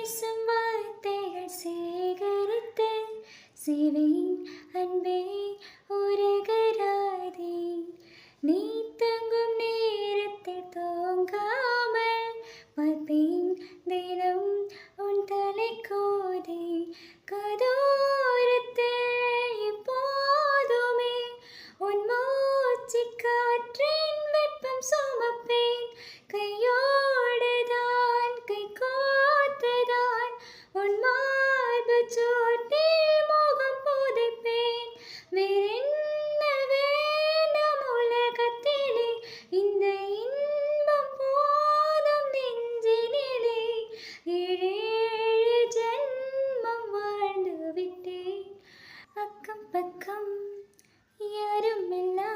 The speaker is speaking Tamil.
பேசும் வார்த்தைகள் சேகரித்து சிவேன் அன்பே உருகராதே. நீ தங்கும் நேரத்தில் தூங்காமல் பார்ப்பேன் தினம் உன் தலை கோதி. கதோரத்தில் எப்போதுமே உன் மூச்சு காற்றின் வெப்பம் சுமப்பேன். கையோடுதான் கை கோத்துதான் உன் மார்பு சோட்டில் முகம் புதைப்பேன். வேறென்ன வேண்டும் உலகத்திலே, இந்த இன்பம் போதும் நெஞ்சினிலே. ஏழேழு ஜென்மம் வாழ்ந்து விட்டேன். அக்கம் பக்கம் யாரும் இல்லா